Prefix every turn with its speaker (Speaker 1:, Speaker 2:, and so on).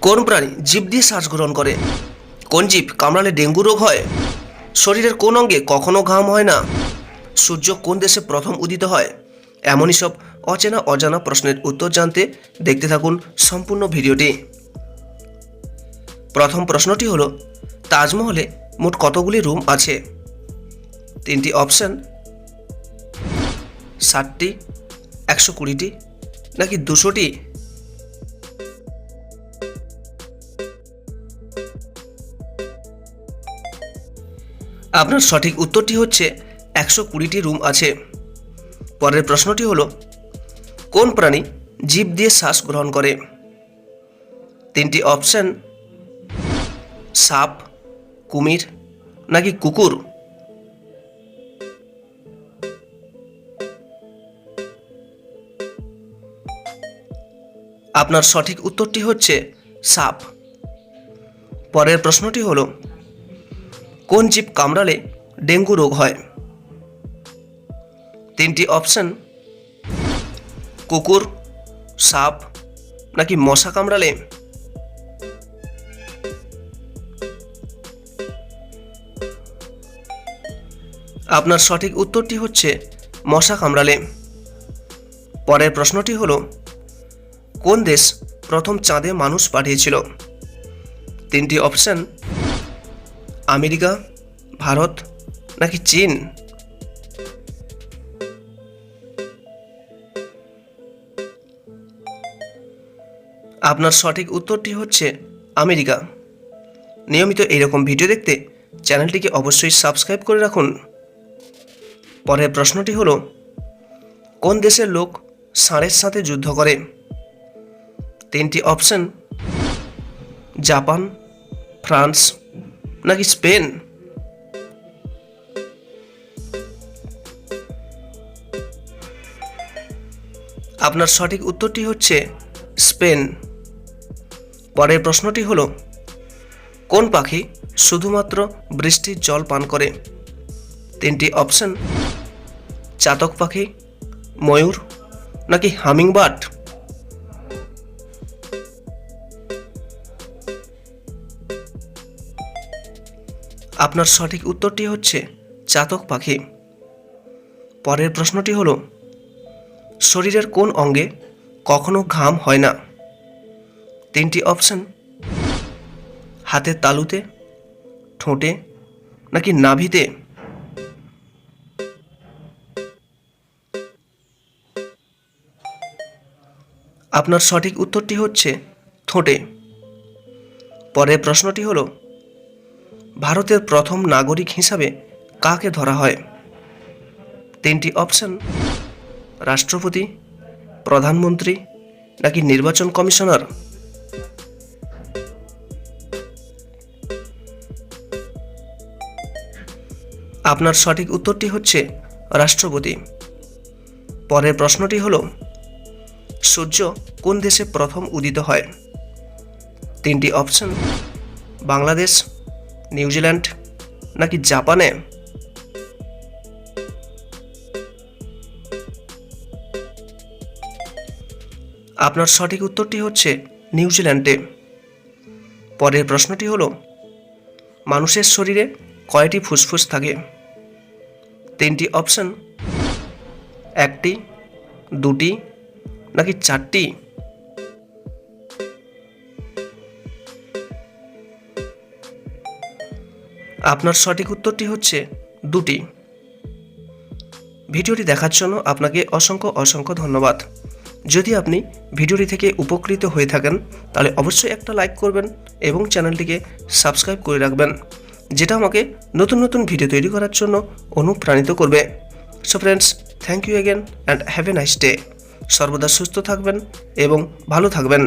Speaker 1: কোন প্রাণী জীব দিয়ে শ্বাস গ্রহণ করে? কোন জীব কামড়ালে ডেঙ্গু রোগ হয়? শরীরের কোন অঙ্গে কখনো ঘাম হয় না? সূর্য কোন দেশে প্রথম উদিত হয়? এমনই সব অচেনা অজানা প্রশ্নের উত্তর জানতে দেখতে থাকুন সম্পূর্ণ ভিডিওটি। প্রথম প্রশ্নটি হলো, তাজমহলে মোট কতগুলি রুম আছে? তিনটি অপশন, 60টি, 120টি, নাকি 200টি? আপনার সঠিক উত্তরটি হচ্ছে 120টি রুম আছে। পরের প্রশ্নটি হলো, কোন প্রাণী জিভ দিয়ে শ্বাস গ্রহণ করে? তিনটি অপশন, সাপ, কুমির, নাকি কুকুর? আপনার সঠিক উত্তরটি হচ্ছে সাপ। পরের প্রশ্নটি হলো, কোন জীব কামড়ালে ডেঙ্গু রোগ হয়? তিনটি অপশন, কুকুর, সাপ, নাকি মশা কামড়ালে? আপনার সঠিক উত্তরটি হচ্ছে মশা কামড়ালে। পরের প্রশ্নটি হলো, কোন দেশ প্রথম চাঁদে মানুষ পাঠিয়েছিল? তিনটি অপশন, আমেরিকা, ভারত, নাকি চীন? আপনার সঠিক উত্তরটি হচ্ছে আমেরিকা। নিয়মিত এইরকম ভিডিও দেখতে চ্যানেলটিকে অবশ্যই সাবস্ক্রাইব করে রাখুন। পরের প্রশ্নটি হলো, কোন দেশের লোক ষাঁড়ের সাথে যুদ্ধ করে? তিনটি অপশন, জাপান, ফ্রান্স, নাকি স্পেন? আপনার সঠিক উত্তরটি হচ্ছে স্পেন। পরের প্রশ্নটি হলো, কোন পাখি শুধুমাত্র বৃষ্টির জল পান করে? তিনটি অপশন, চাতক পাখি, ময়ূর, নাকি হামিংবার্ড? আপনার সঠিক উত্তরটি হচ্ছে চাতক পাখি। পরের প্রশ্নটি হলো, শরীরের কোন অঙ্গে কখনো ঘাম হয় না? তিনটি অপশন, হাতের তালুতে, ঠোঁটে, নাকি নাভিতে? আপনার সঠিক উত্তরটি হচ্ছে ঠোঁটে। পরের প্রশ্নটি হলো, ভারতের প্রথম নাগরিক হিসাবে কাকে ধরা হয়? তিনটি অপশন, রাষ্ট্রপতি, প্রধানমন্ত্রী, নাকি নির্বাচন কমিশনার? আপনার সঠিক উত্তরটি হচ্ছে রাষ্ট্রপতি। পরের প্রশ্নটি হলো, সূর্য কোন দেশে প্রথম উদিত হয়? তিনটি অপশন, বাংলাদেশ, নিউজিল্যান্ড, নাকি জাপানে? আপনার সঠিক উত্তরটি হচ্ছে নিউজিল্যান্ডে। পরের প্রশ্নটি হলো, মানুষের শরীরে কয়টি ফুসফুস থাকে? তিনটি অপশন, 1টি, 2টি, নাকি 4টি? আপনার সঠিক উত্তরটি হচ্ছে 2টি। ভিডিওটি দেখার জন্য আপনাকে অসংখ্য অসংখ্য ধন্যবাদ। যদি আপনি ভিডিওটি থেকে উপকৃত হয়ে থাকেন তাহলে অবশ্যই একটা লাইক করবেন এবং চ্যানেলটিকে সাবস্ক্রাইব করে রাখবেন, যেটা আমাকে নতুন নতুন ভিডিও তৈরি করার জন্য অনুপ্রাণিত করবে। So friends, thank you again and have a nice day. সর্বদা সুস্থ থাকবেন এবং ভালো থাকবেন।